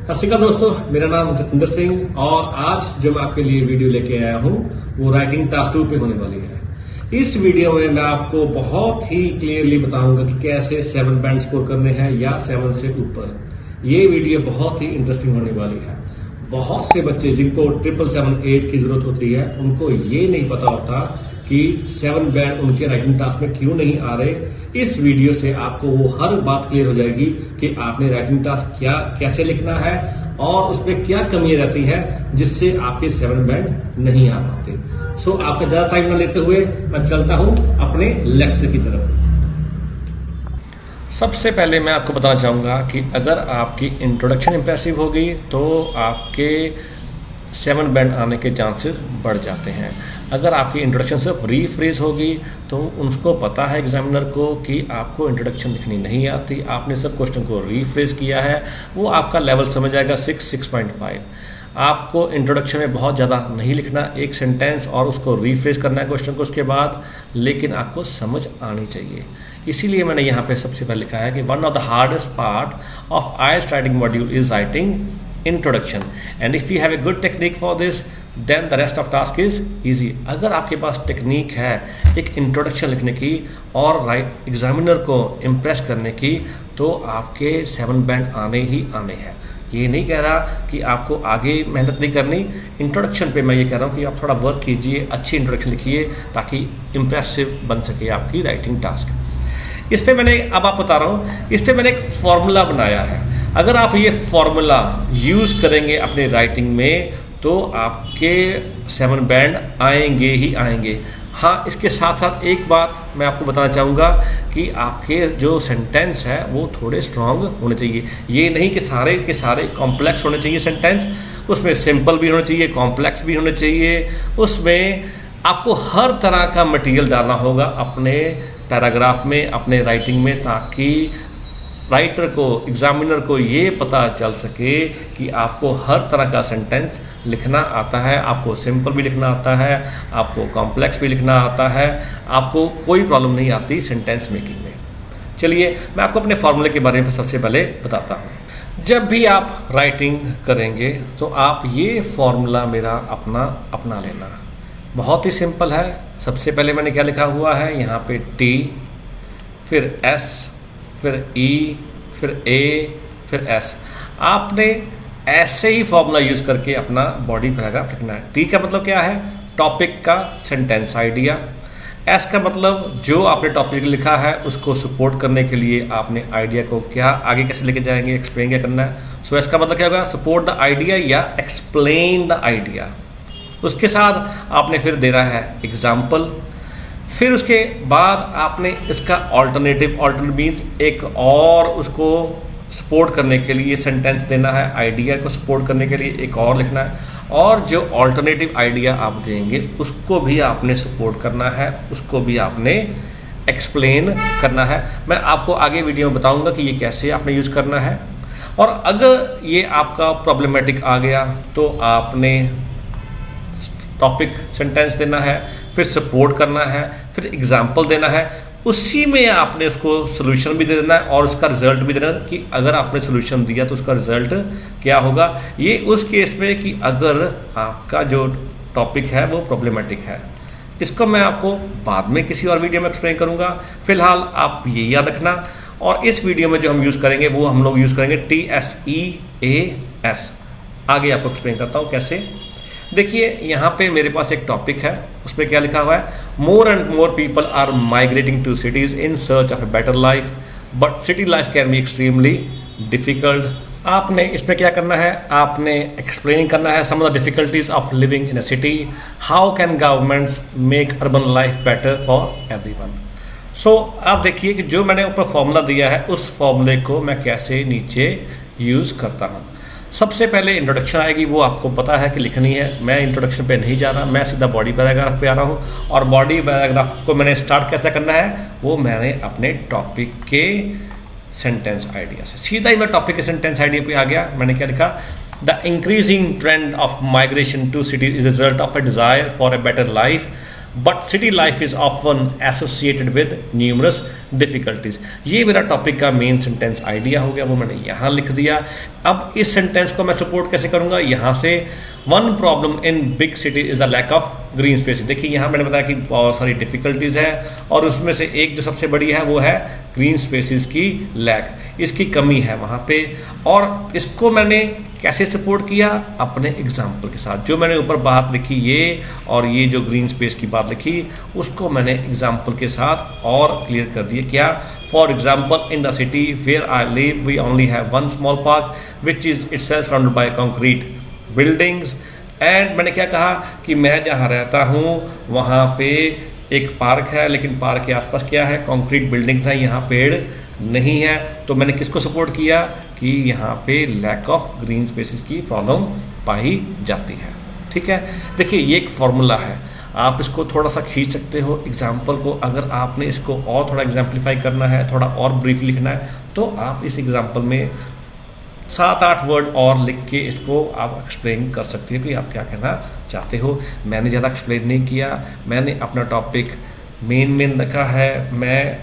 सत श्री अकाल दोस्तों, मेरा नाम जतिंदर सिंह और आज जो मैं आपके लिए वीडियो लेके आया हूं वो राइटिंग टास्क 2 पे होने वाली है। इस वीडियो में मैं आपको बहुत ही क्लियरली बताऊंगा कि कैसे 7 बैंड स्कोर करने हैं या 7 से ऊपर। ये वीडियो बहुत ही इंटरेस्टिंग होने वाली है। बहुत से बच्चे जिनको 777 की जरूरत होती है उनको ये नहीं पता होता कि 7 बैंड उनके राइटिंग टास्क में क्यों नहीं आ रहे। इस वीडियो से आपको वो हर बात क्लियर हो जाएगी कि आपने राइटिंग टास्क कैसे लिखना है और उसमें क्या कमियां रहती है जिससे आपके 7 बैंड नहीं आ पाते। सो आपका ज्यादा टाइम न लेते हुए मैं चलता हूं अपने लेक्चर की तरफ। सबसे पहले मैं आपको बताना चाहूँगा कि अगर आपकी इंट्रोडक्शन इंप्रेसिव होगी तो आपके 7 बैंड आने के चांसेस बढ़ जाते हैं। अगर आपकी इंट्रोडक्शन सिर्फ रीफ्रेज होगी तो उनको पता है एग्जामिनर को कि आपको इंट्रोडक्शन लिखनी नहीं आती, आपने सिर्फ क्वेश्चन को रीफ्रेज किया है, वो आपका लेवल समझ आएगा 6.5। आपको इंट्रोडक्शन में बहुत ज़्यादा नहीं लिखना, एक सेंटेंस और उसको रीफ्रेज करना है क्वेश्चन को उसके बाद, लेकिन आपको समझ आनी चाहिए। इसीलिए मैंने यहाँ पे सबसे पहले लिखा है कि one of the hardest part of IELTS writing module is writing introduction and if you have a good technique for this then the rest of task is easy. अगर आपके पास टेक्निक है एक इंट्रोडक्शन लिखने की और एग्जामिनर को impress करने की तो आपके 7 बैंड आने ही आने हैं। ये नहीं कह रहा कि आपको आगे मेहनत नहीं करनी, इंट्रोडक्शन पे मैं ये कह रहा हूँ कि आप थोड़ा वर्क कीजिए, अच्छी इंट्रोडक्शन लिखिए ताकि इम्प्रेसिव बन सके आपकी राइटिंग टास्क। इस पे मैंने अब आप बता रहा हूँ, इस पे मैंने एक फॉर्मूला बनाया है। अगर आप ये फॉर्मूला यूज़ करेंगे अपनी राइटिंग में तो आपके 7 बैंड आएंगे ही आएंगे। हाँ, इसके साथ साथ एक बात मैं आपको बताना चाहूँगा कि आपके जो सेंटेंस है वो थोड़े स्ट्रांग होने चाहिए। ये नहीं कि सारे के सारे कॉम्प्लेक्स होने चाहिए सेंटेंस, उसमें सिंपल भी होना चाहिए, कॉम्प्लेक्स भी होने चाहिए। उसमें आपको हर तरह का मटेरियल डालना होगा अपने पैराग्राफ में, अपने राइटिंग में, ताकि राइटर को, एग्जामिनर को ये पता चल सके कि आपको हर तरह का सेंटेंस लिखना आता है, आपको सिंपल भी लिखना आता है, आपको कॉम्प्लेक्स भी लिखना आता है, आपको कोई प्रॉब्लम नहीं आती सेंटेंस मेकिंग में। चलिए मैं आपको अपने फॉर्मूले के बारे में सबसे पहले बताता हूँ। जब भी आप राइटिंग करेंगे तो आप ये फॉर्मूला मेरा अपना लेना। बहुत ही सिंपल है। सबसे पहले मैंने क्या लिखा हुआ है यहाँ पे T, फिर S, फिर E, फिर A, फिर S। आपने ऐसे ही फॉर्मूला यूज करके अपना बॉडी पैराग्राफ लिखना है। T का मतलब क्या है? टॉपिक का सेंटेंस आइडिया। S का मतलब जो आपने टॉपिक लिखा है उसको सपोर्ट करने के लिए आपने आइडिया को क्या आगे कैसे लेके जाएंगे, एक्सप्लेन क्या करना है। सो S का मतलब क्या होगा? सपोर्ट द आइडिया या एक्सप्लेन द आइडिया। उसके साथ आपने फिर देना है एग्जाम्पल। फिर उसके बाद आपने इसका ऑल्टरनेटिव मीन्स एक और उसको सपोर्ट करने के लिए सेंटेंस देना है, आइडिया को सपोर्ट करने के लिए एक और लिखना है, और जो ऑल्टरनेटिव आइडिया आप देंगे उसको भी आपने सपोर्ट करना है, उसको भी आपने एक्सप्लेन करना है। मैं आपको आगे वीडियो में बताऊंगा कि ये कैसे आपने यूज करना है। और अगर ये आपका प्रॉब्लमेटिक आ गया तो आपने टॉपिक सेंटेंस देना है, फिर सपोर्ट करना है, फिर एग्जाम्पल देना है, उसी में आपने उसको सोल्यूशन भी दे देना है और उसका रिजल्ट भी देना है कि अगर आपने सोल्यूशन दिया तो उसका रिजल्ट क्या होगा। ये उस केस में कि अगर आपका जो टॉपिक है वो प्रॉब्लमेटिक है। इसको मैं आपको बाद में किसी और वीडियो में एक्सप्लेन करूंगा। फिलहाल आप ये याद रखना। और इस वीडियो में जो हम यूज़ करेंगे वो हम लोग यूज़ करेंगे TSEAS। आगे आपको एक्सप्लेन करता हूँ कैसे। देखिए यहाँ पे मेरे पास एक टॉपिक है, उसमें क्या लिखा हुआ है? More and more people are migrating to cities in search of a better life but city life can be extremely difficult. आपने इसमें क्या करना है? आपने एक्सप्लेन करना है some of the difficulties of living in a city. How can governments make urban life better for everyone. So आप देखिए कि जो मैंने ऊपर फॉर्मूला दिया है उस फॉर्मूले को मैं कैसे नीचे यूज करता हूँ। सबसे पहले इंट्रोडक्शन आएगी, वो आपको पता है कि लिखनी है। मैं इंट्रोडक्शन पे नहीं जा रहा, मैं सीधा बॉडी पैराग्राफ पे आ रहा हूँ। और बॉडी पैराग्राफ को मैंने स्टार्ट कैसे करना है वो मैंने अपने टॉपिक के सेंटेंस आइडिया से, सीधा ही मैं टॉपिक के सेंटेंस आइडिया पे आ गया। मैंने क्या लिखा? The increasing trend of migration to cities is result of a desire for a better life but city life is often associated with numerous difficulties. ये मेरा टॉपिक का मेन सेंटेंस आइडिया हो गया, वो मैंने यहाँ लिख दिया। अब इस सेंटेंस को मैं सपोर्ट कैसे करूँगा, यहाँ से one problem in big city is the lack of green space. देखिए यहाँ मैंने बताया कि बहुत सारी डिफिकल्टीज है और उसमें से एक जो सबसे बड़ी है वो है ग्रीन स्पेसिस की लैक, इसकी कमी है वहाँ पे। और इसको मैंने कैसे सपोर्ट किया, अपने एग्जाम्पल के साथ। जो मैंने ऊपर बात लिखी ये और ये जो ग्रीन स्पेस की बात लिखी उसको मैंने एग्जाम्पल के साथ और क्लियर कर दिया। क्या, for example in the city where I live we only have one small park which is itself surrounded by concrete buildings. And मैंने क्या कहा कि मैं जहाँ रहता हूँ वहाँ पे एक पार्क है, लेकिन पार्क के आसपास क्या है, कंक्रीट बिल्डिंग्स हैं, यहाँ पेड़ नहीं है। तो मैंने किसको सपोर्ट किया कि यहाँ पे लैक ऑफ ग्रीन स्पेसेस की प्रॉब्लम पाई जाती है। ठीक है, देखिए ये एक फॉर्मूला है, आप इसको थोड़ा सा खींच सकते हो एग्जाम्पल को। अगर आपने इसको और थोड़ा एग्जाम्पलीफाई करना है, थोड़ा और ब्रीफ लिखना है, तो आप इस एग्जाम्पल में 7-8 वर्ड और लिख के इसको आप एक्सप्लेन कर सकते हो कि आप क्या कहना चाहते हो। मैंने ज़्यादा एक्सप्लेन नहीं किया, मैंने अपना टॉपिक मेन रखा है। मैं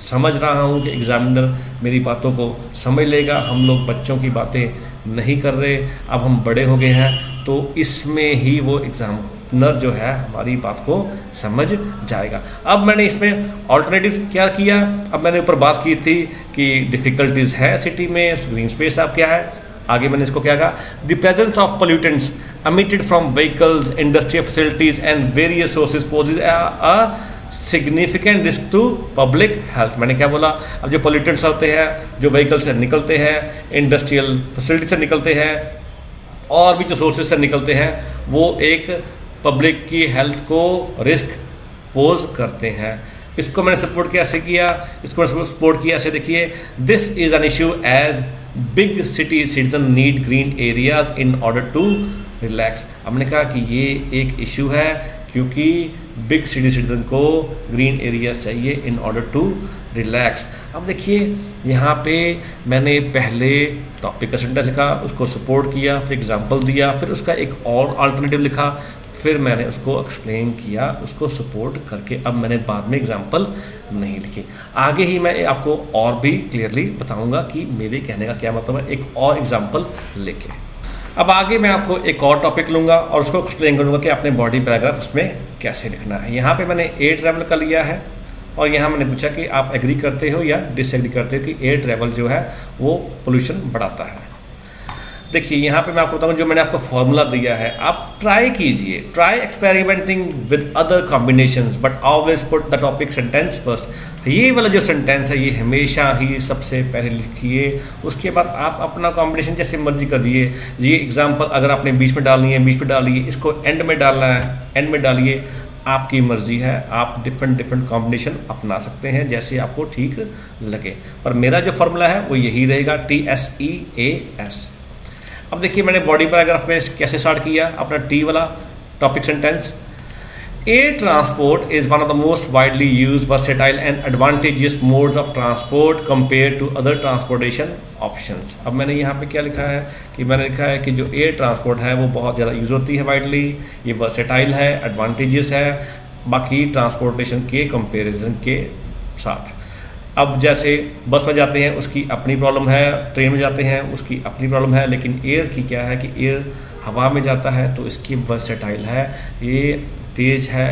समझ रहा हूँ कि एग्जामिनर मेरी बातों को समझ लेगा। हम लोग बच्चों की बातें नहीं कर रहे, अब हम बड़े हो गए हैं, तो इसमें ही वो एग्जामिनर जो है हमारी बात को समझ जाएगा। अब मैंने इसमें ऑल्टरनेटिव क्या किया, अब मैंने ऊपर बात की थी कि डिफ़िकल्टीज है सिटी में, ग्रीन स्पेस अब क्या है, आगे मैंने इसको क्या कहा, the presence of pollutants emitted from vehicles, industrial facilities and various sources poses a significant risk to public health। मैंने क्या बोला, अब जो pollutants होते हैं, जो व्हीकल से निकलते हैं, इंडस्ट्रियल फैसिलिटी से निकलते हैं और भी जो सोर्सेज से निकलते हैं, वो एक पब्लिक की हेल्थ को रिस्क पोज करते हैं। इसको मैंने सपोर्ट कैसे किया, इसको मैंने सपोर्ट किया ऐसे, देखिए, this is an issue as big city citizen need green areas in order to relax. हमने कहा कि ये एक इशू है क्योंकि बिग सिटी सिटीजन को ग्रीन एरिया चाहिए इन ऑर्डर टू रिलैक्स। अब देखिए यहाँ पे मैंने पहले टॉपिक का सेंटेंस लिखा, उसको सपोर्ट किया, फिर एग्जांपल दिया, फिर उसका एक और अल्टरनेटिव लिखा, फिर मैंने उसको एक्सप्लेन किया, उसको सपोर्ट करके। अब मैंने बाद में एग्जांपल नहीं लिखी, आगे ही मैं आपको और भी क्लियरली बताऊंगा कि मेरे कहने का क्या मतलब है, एक और एग्जांपल लेके। अब आगे मैं आपको एक और टॉपिक लूँगा और उसको एक्सप्लेन करूँगा कि आपने बॉडी पैराग्राफ उसमें कैसे लिखना है। यहाँ पे मैंने एयर ट्रैवल का लिया है और यहाँ मैंने पूछा कि आप एग्री करते हो या डिसएग्री करते हो कि एयर ट्रैवल जो है वो पोल्यूशन बढ़ाता है। देखिए यहाँ पे मैं आपको बताऊँ, जो मैंने आपको फॉर्मूला दिया है, आप ट्राई कीजिए, try experimenting with other combinations but always put the topic sentence first. ये वाला जो सेंटेंस है ये हमेशा ही सबसे पहले लिखिए, उसके बाद आप अपना कॉम्बिनेशन जैसे मर्जी कर दिए। ये एग्जाम्पल अगर आपने बीच में डालनी है बीच में डालिए, इसको एंड में डालना है एंड में डालिए, आपकी मर्जी है। आप डिफरेंट कॉम्बिनेशन अपना सकते हैं जैसे आपको ठीक लगे, पर मेरा जो फॉर्मूला है वो यही रहेगा, TSEAS। अब देखिए मैंने बॉडी पैराग्राफ में कैसे स्टार्ट किया अपना टी वाला topic sentence. Air transport is one of the most widely used, versatile and advantageous modes of transport compare to other transportation options. अब मैंने यहाँ पे क्या लिखा है कि मैंने लिखा है कि जो एयर ट्रांसपोर्ट है वो बहुत ज़्यादा यूज़ होती है वाइडली, ये वर्सेटाइल है, एडवांटेजियस है बाकी ट्रांसपोर्टेशन के कंपेरिजन के साथ। अब जैसे बस में जाते हैं उसकी अपनी प्रॉब्लम है, ट्रेन में जाते हैं उसकी अपनी प्रॉब्लम है, लेकिन एयर की क्या है कि एयर हवा में जाता है तो इसकी वर्सेटाइल है, ये तेज है,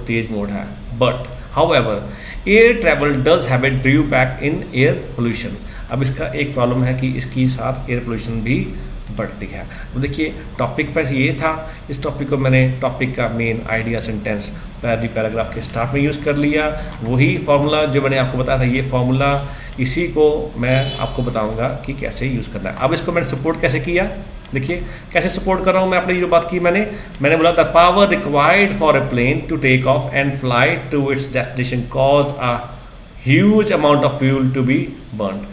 तेज मोड है। But however air travel does have a drawback in air pollution. अब इसका एक प्रॉब्लम है कि इसकी साथ एयर पोल्यूशन भी बढ़ती है। तो देखिए टॉपिक पर ये था, इस टॉपिक को मैंने टॉपिक का मेन आइडिया सेंटेंस पहली पैराग्राफ के स्टार्ट में यूज़ कर लिया। वही फार्मूला जो मैंने आपको बताया था, ये फार्मूला इसी को मैं आपको बताऊंगा कि कैसे यूज़ करना है। अब इसको मैंने सपोर्ट कैसे किया, देखिए कैसे सपोर्ट कर रहा हूँ मैं। अपनी जो बात की मैंने बोला the power required for a plane to take off and fly to its destination cause a huge amount of fuel to be burn.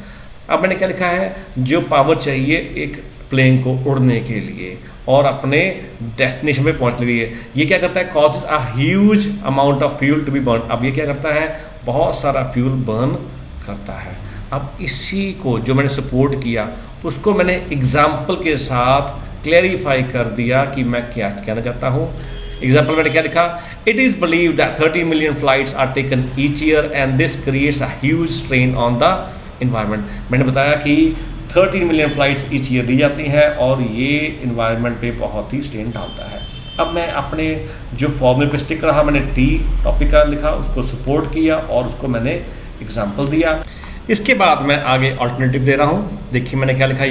अब मैंने क्या लिखा है, जो पावर चाहिए एक प्लेन को उड़ने के लिए और अपने डेस्टिनेशन पे पहुंचने के लिए, ये क्या करता है, causes a huge amount of fuel to be burn. अब ये क्या करता है, बहुत सारा फ्यूल बर्न करता है। अब इसी को जो मैंने सपोर्ट किया उसको मैंने एग्जाम्पल के साथ क्लैरिफाई कर दिया कि मैं क्या कहना चाहता हूँ। एग्जाम्पल मैंने क्या लिखा, it is believe that 30 million flights are taken each year and this creates a huge strain on the environment. मैंने बताया कि 13 मिलियन फ्लाइट्स ईच ईयर दी जाती हैं और ये इन्वायरमेंट पे बहुत ही स्ट्रेन डालता है। अब मैं अपने जो फॉर्मूले पे स्टिक रहा, मैंने टी टॉपिक का लिखा, उसको सपोर्ट किया और उसको मैंने एग्जाम्पल दिया। इसके बाद मैं आगे ऑल्टरनेटिव दे रहा हूँ। देखिए मैंने क्या लिखा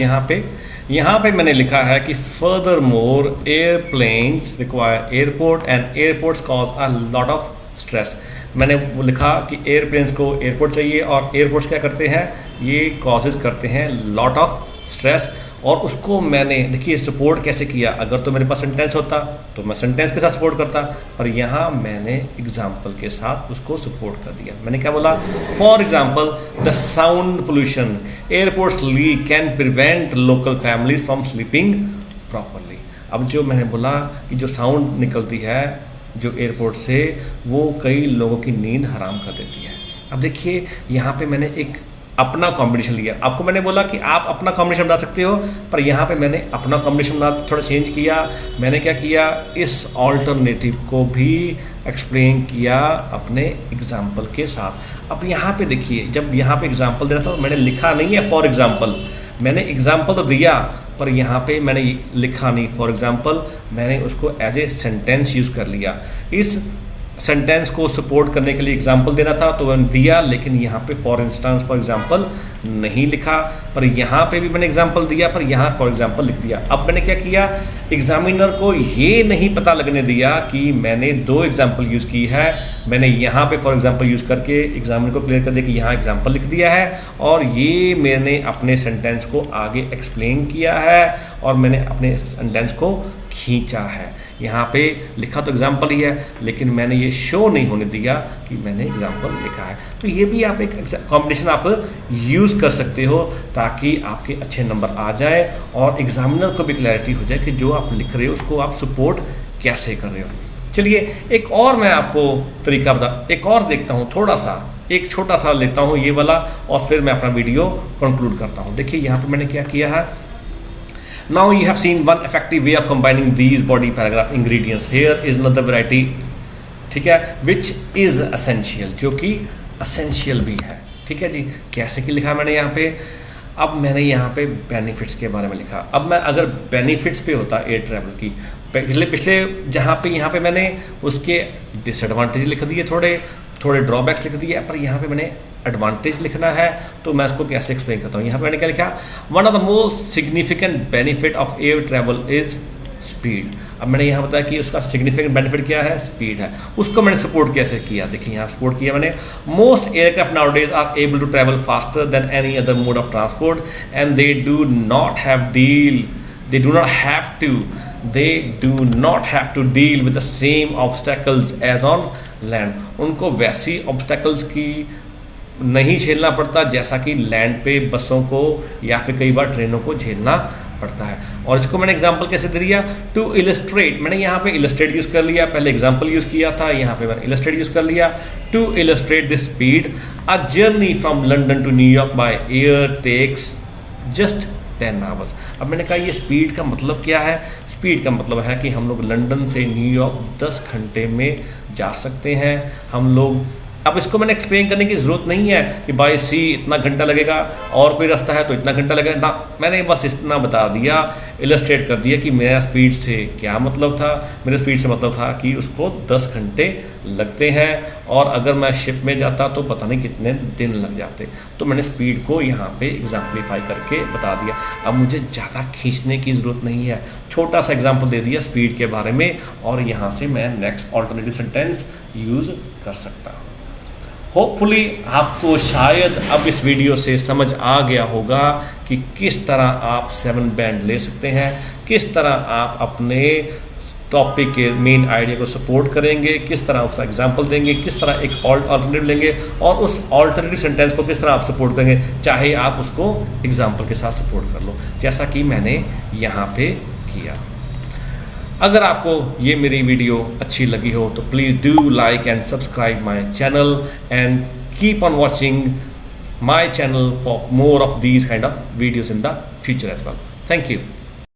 यहाँ पे मैंने लिखा है कि further more airplanes require airport and airports cause a lot of stress. मैंने वो लिखा कि एयरप्लेन्स को एयरपोर्ट चाहिए और एयरपोर्ट्स क्या करते हैं, ये कॉजेज करते हैं लॉट ऑफ स्ट्रेस। और उसको मैंने देखिए सपोर्ट कैसे किया, अगर तो मेरे पास सेंटेंस होता तो मैं सेंटेंस के साथ सपोर्ट करता, और यहाँ मैंने एग्जाम्पल के साथ उसको सपोर्ट कर दिया। मैंने क्या बोला, for example the sound pollution airports leak can prevent local families from sleeping properly. अब जो मैंने बोला कि जो साउंड निकलती है जो एयरपोर्ट से, वो कई लोगों की नींद हराम कर देती है। अब देखिए यहाँ पे मैंने एक अपना कॉम्बिनेशन लिया। आपको मैंने बोला कि आप अपना कॉम्बिनेशन बना सकते हो, पर यहाँ पे मैंने अपना कॉम्बिनेशन बना थोड़ा चेंज किया। मैंने क्या किया, इस ऑल्टरनेटिव को भी एक्सप्लेन किया अपने एग्जाम्पल के साथ। अब यहाँ पे देखिए, जब यहाँ पे एग्जाम्पल दे रहा था तो मैंने लिखा नहीं है फॉर एग्जाम्पल, मैंने एग्जाम्पल तो दिया पर यहाँ पे मैंने लिखा नहीं फॉर एग्जाम्पल, मैंने उसको एज ए सेंटेंस यूज़ कर लिया। इस सेंटेंस को सपोर्ट करने के लिए एग्जाम्पल देना था तो मैंने दिया, लेकिन यहाँ पे फॉर इंस्टांस फॉर एग्जाम्पल नहीं लिखा, पर यहाँ पे भी मैंने एग्जाम्पल दिया पर यहाँ फॉर एग्जाम्पल लिख दिया। अब मैंने क्या किया, एग्जामिनर को ये नहीं पता लगने दिया कि मैंने दो एग्जाम्पल यूज़ की है। मैंने यहाँ पे फॉर एग्जाम्पल यूज़ करके एग्जामिनर को क्लियर कर दिया कि यहाँ एग्जाम्पल लिख दिया है, और ये मैंने अपने सेंटेंस को आगे एक्सप्लेन किया है और मैंने अपने सेंटेंस को खींचा है। यहाँ पे लिखा तो एग्जाम्पल ही है, लेकिन मैंने ये शो नहीं होने दिया कि मैंने एग्जाम्पल लिखा है। तो ये भी आप एक कॉम्बिनेशन आप यूज़ कर सकते हो ताकि आपके अच्छे नंबर आ जाए और एग्जामिनर को भी क्लैरिटी हो जाए कि जो आप लिख रहे हो उसको आप सपोर्ट कैसे कर रहे हो। चलिए एक और मैं आपको तरीका एक और देखता हूँ, थोड़ा सा एक छोटा सा लेता हूँ ये वाला, और फिर मैं अपना वीडियो कंक्लूड करता हूँ। देखिए यहाँ पर मैंने क्या किया है, now you have seen one effective way of combining these body paragraph ingredients. Here is another variety, ठीक है, which is essential, जो कि essential भी है। ठीक है जी, कैसे कि लिखा मैंने यहाँ पे, अब मैंने यहाँ पे बेनिफिट्स के बारे में लिखा। अब मैं अगर बेनिफिट्स पे होता एयर ट्रैवल की, पिछले जहाँ पे यहाँ पे मैंने उसके डिसएडवांटेज लिख दिए, थोड़े ड्रॉबैक्स लिख दिए, पर यहाँ पे मैंने एडवांटेज लिखना है तो मैं इसको कैसे एक्सप्लेन करता हूँ। यहाँ पे मैंने क्या लिखा, one of the most significant benefit of air travel is speed. अब मैंने यहाँ बताया कि उसका सिग्निफिकेंट बेनिफिट क्या है, स्पीड है। उसको मैंने सपोर्ट कैसे किया, देखिए यहाँ सपोर्ट किया मैंने, most aircraft nowadays are able to travel faster than any other mode of transport and they do not have to deal with the same obstacles as on land. उनको वैसी ऑब्स्टेकल्स की नहीं झेलना पड़ता जैसा कि लैंड पे बसों को या फिर कई बार ट्रेनों को झेलना पड़ता है। और इसको मैंने एग्जांपल कैसे दे दिया, टू इलस्ट्रेट, मैंने यहाँ पे इलस्ट्रेट यूज़ कर लिया, पहले एग्जांपल यूज़ किया था, यहाँ पे मैंने इलस्ट्रेट यूज़ कर लिया। To illustrate this speed, a journey from London to New York by air takes just 10 hours. अब मैंने कहा ये स्पीड का मतलब क्या है, स्पीड का मतलब है कि हम लोग लंदन से न्यूयॉर्क 10 घंटे में जा सकते हैं हम लोग। अब इसको मैंने एक्सप्लेन करने की ज़रूरत नहीं है कि बाय सी इतना घंटा लगेगा और कोई रास्ता है तो इतना घंटा लगेगा ना, मैंने बस इतना बता दिया, इलस्ट्रेट कर दिया कि मेरा स्पीड से क्या मतलब था। मेरे स्पीड से मतलब था कि उसको 10 घंटे लगते हैं और अगर मैं शिप में जाता तो पता नहीं कितने दिन लग जाते। तो मैंने स्पीड को यहाँ पे एग्जाम्पलीफाई करके बता दिया। अब मुझे ज़्यादा खींचने की ज़रूरत नहीं है, छोटा सा एग्जाम्पल दे दिया स्पीड के बारे में और यहाँ से मैं नेक्स्ट ऑल्टरनेटिव सेंटेंस यूज़ कर सकता हूँ। होपफुली आपको शायद अब इस वीडियो से समझ आ गया होगा कि किस तरह आप 7 बैंड ले सकते हैं, किस तरह आप अपने टॉपिक के मेन आइडिया को सपोर्ट करेंगे, किस तरह उसका एग्जांपल देंगे, किस तरह एक ऑल्टरनेटिव लेंगे और उस ऑल्टरनेटिव सेंटेंस को किस तरह आप सपोर्ट करेंगे, चाहे आप उसको एग्जांपल के साथ सपोर्ट कर लो, जैसा कि मैंने यहाँ पे किया। अगर आपको ये मेरी वीडियो अच्छी लगी हो तो please do like and subscribe my channel and keep on watching my channel for more of these kind of videos in the future as well. Thank you.